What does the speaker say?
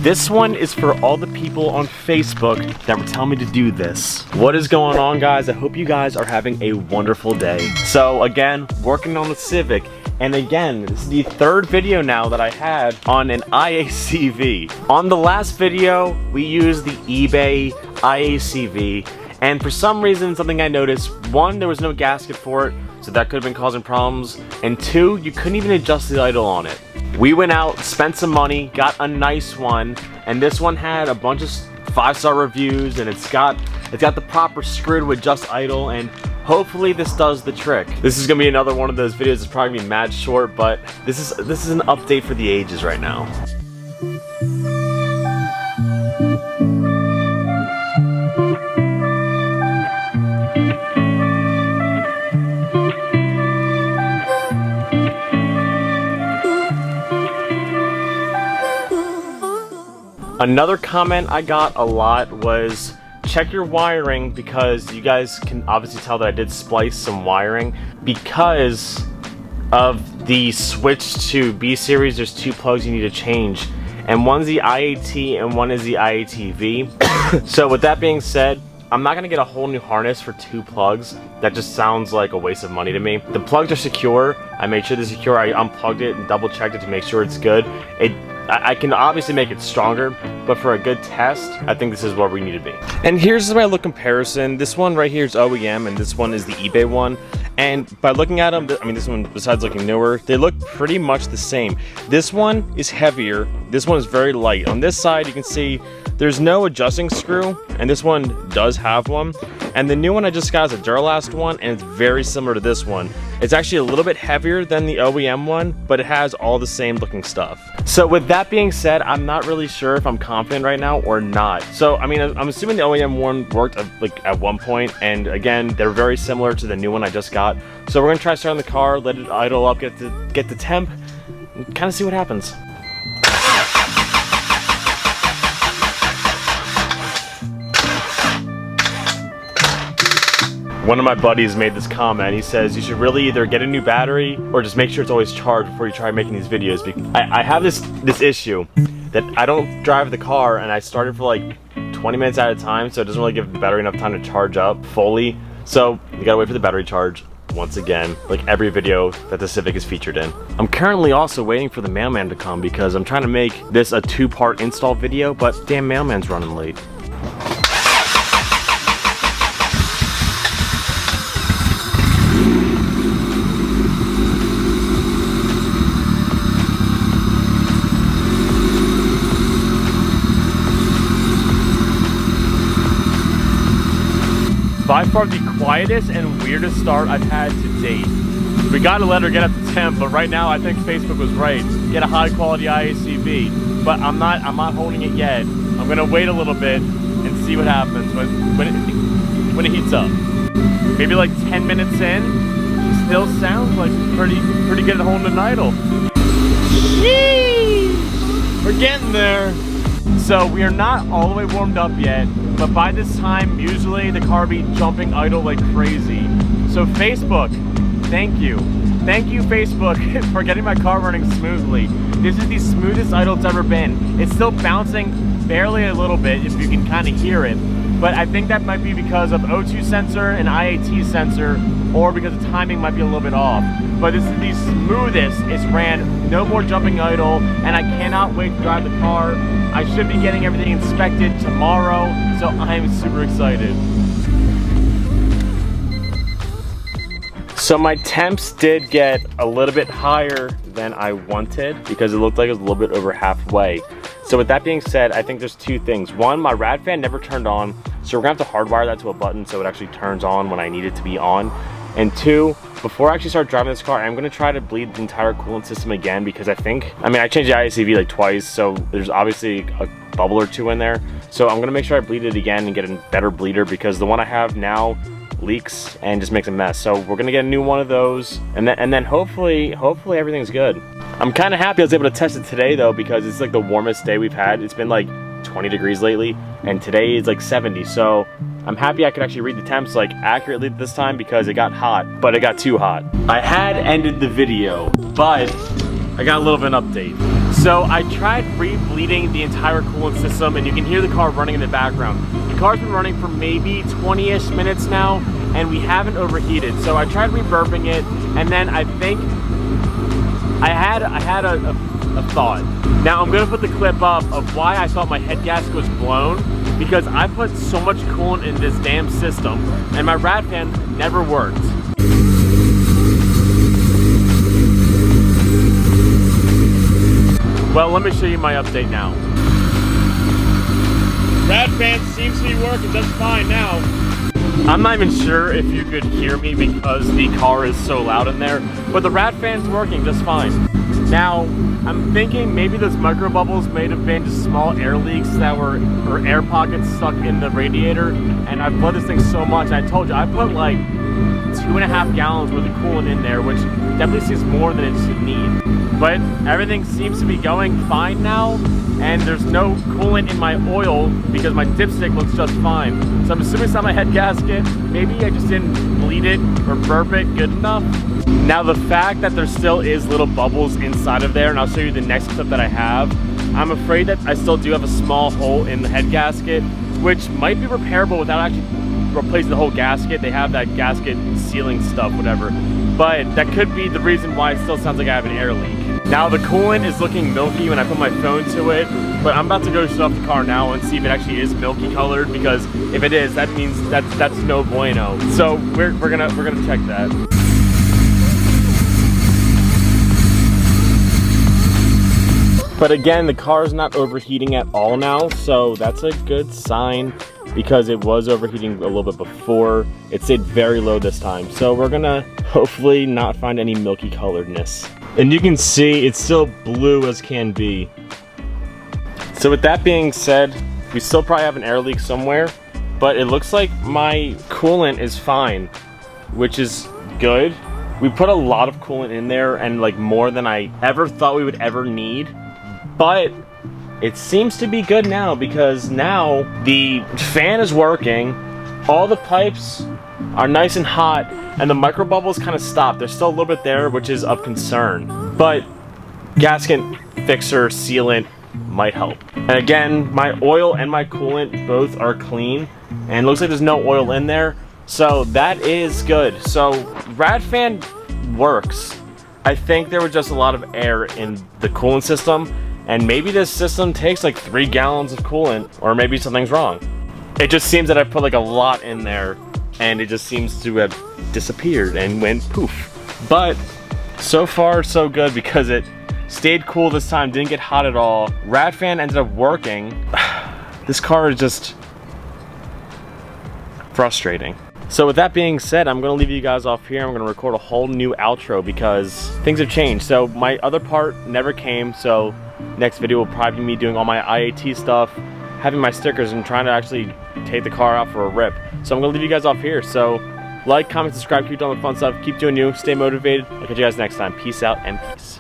This one is for all the people on Facebook that were telling me to do this. What is going on, guys? I hope you guys are having a wonderful day. So again, working on the Civic, and again, this is the third video now that I had on an IACV. On the last video, we used the eBay IACV, and for some reason, something I noticed, one, there was no gasket for it, so that could have been causing problems, and two, you couldn't even adjust the idle on it. We went out, spent some money, got a nice one, and this one had a bunch of 5-star reviews, and it's got the proper screw to adjust idle, and hopefully this does the trick. This is gonna be another one of those videos that's probably gonna be mad short, but this is an update for the ages right now. Another comment I got a lot was, check your wiring, because you guys can obviously tell that I did splice some wiring. Because of the switch to B series, there's 2 plugs you need to change, and one's the IAT and one is the IATV. So with that being said, I'm not gonna get a whole new harness for 2 plugs. That just sounds like a waste of money to me. The plugs are secure. I made sure they're secure. I unplugged it and double checked it to make sure it's good. I can obviously make it stronger, but for a good test, I think this is where we need to be. And here's my look comparison. This one right here is OEM, and this one is the eBay one. And by looking at them, I mean, this one, besides looking newer, they look pretty much the same. This one is heavier. This one is very light. On this side, you can see there's no adjusting screw, and this one does have one. And the new one I just got is a Duralast one, and it's very similar to this one. It's actually a little bit heavier than the OEM one, but it has all the same looking stuff. So with that being said, I'm not really sure if I'm confident right now or not. So, I mean, I'm assuming the OEM one worked at one point, and again, they're very similar to the new one I just got. So we're gonna try starting the car, let it idle up, get the temp, and kind of see what happens. One of my buddies made this comment. He says you should really either get a new battery or just make sure it's always charged before you try making these videos. I have this issue that I don't drive the car, and I start it for like 20 minutes at a time, so it doesn't really give the battery enough time to charge up fully. So you gotta wait for the battery charge once again, like every video that the Civic is featured in. I'm currently also waiting for the mailman to come because I'm trying to make this a 2-part install video, but damn, mailman's running late. By far the quietest and weirdest start I've had to date. We gotta let her get up to temp, but right now I think Facebook was right. Get a high quality IACV, but I'm not holding it yet. I'm gonna wait a little bit and see what happens when it heats up. Maybe like 10 minutes in, she still sounds like she's pretty good at holding an idle. Sheesh! We're getting there. So we are not all the way warmed up yet, but by this time, usually the car be jumping idle like crazy. So Facebook, thank you. Thank you, Facebook, for getting my car running smoothly. This is the smoothest idle it's ever been. It's still bouncing barely a little bit, if you can kind of hear it, but I think that might be because of O2 sensor and IAT sensor, or because the timing might be a little bit off. But this is the smoothest it's ran, no more jumping idle, and I cannot wait to drive the car. I should be getting everything inspected tomorrow, so I'm super excited. So my temps did get a little bit higher than I wanted because it looked like it was a little bit over halfway. So with that being said, I think there's 2 things. One, my rad fan never turned on, so we're gonna have to hardwire that to a button so it actually turns on when I need it to be on. And 2, before I actually start driving this car, I'm gonna try to bleed the entire coolant system again, because I changed the IACV like twice, so there's obviously a bubble or 2 in there. So I'm gonna make sure I bleed it again and get a better bleeder, because the one I have now leaks and just makes a mess. So we're gonna get a new one of those, and then hopefully everything's good. I'm kind of happy I was able to test it today though, because it's like the warmest day we've had. It's been like 20 degrees lately, and today is like 70, so I'm happy I could actually read the temps like accurately this time, because it got hot, but it got too hot. I had ended the video, but I got a little bit of an update. So I tried rebleeding the entire coolant system, and you can hear the car running in the background. The car's been running for maybe 20-ish minutes now, and we haven't overheated. So I tried reburping it, and then I think I had a thought. Now I'm gonna put the clip up of why I thought my head gasket was blown, because I put so much coolant in this damn system, and my rat fan never worked. Well, let me show you my update now. Rat fan seems to be working just fine now. I'm not even sure if you could hear me because the car is so loud in there, but the rat fan's working just fine. Now, I'm thinking maybe those micro bubbles may have been just small air leaks that were, or air pockets stuck in the radiator, and I've bled this thing so much. I told you, I put like 2.5 gallons worth of coolant in there, which definitely seems more than it should need. But everything seems to be going fine now, and there's no coolant in my oil because my dipstick looks just fine. So I'm assuming it's not my head gasket. Maybe I just didn't bleed it or burp it good enough. Now the fact that there still is little bubbles inside of there, and I'll show you the next clip that I have, I'm afraid that I still do have a small hole in the head gasket, which might be repairable without actually replacing the whole gasket. They have that gasket sealing stuff, whatever. But that could be the reason why it still sounds like I have an air leak. Now the coolant is looking milky when I put my phone to it, but I'm about to go shut off the car now and see if it actually is milky colored, because if it is, that means that's no bueno. So we're gonna check that. But again, the car is not overheating at all now, so that's a good sign, because it was overheating a little bit before. It stayed very low this time, so we're gonna hopefully not find any milky coloredness. And you can see it's still blue as can be. So with that being said, we still probably have an air leak somewhere, but it looks like my coolant is fine, which is good. We put a lot of coolant in there, and like more than I ever thought we would ever need. But it seems to be good now, because now the fan is working, all the pipes are nice and hot, and the micro bubbles kind of stopped. There's still a little bit there, which is of concern, but gasket fixer sealant might help. And again, my oil and my coolant both are clean, and it looks like there's no oil in there, so that is good. So rat fan works. I think there was just a lot of air in the coolant system, and maybe this system takes like 3 gallons of coolant, or maybe something's wrong. It just seems that I put like a lot in there, and it just seems to have disappeared and went poof. But so far so good, because it stayed cool this time, didn't get hot at all. Rat fan ended up working. This car is just frustrating. So with that being said, I'm gonna leave you guys off here. I'm gonna record a whole new outro because things have changed. So my other part never came, so next video will probably be me doing all my IAT stuff, having my stickers, and trying to actually take the car out for a rip. So I'm gonna leave you guys off here. So like, comment, subscribe, keep doing the fun stuff, keep doing you, stay motivated. I'll catch you guys next time. Peace out and peace.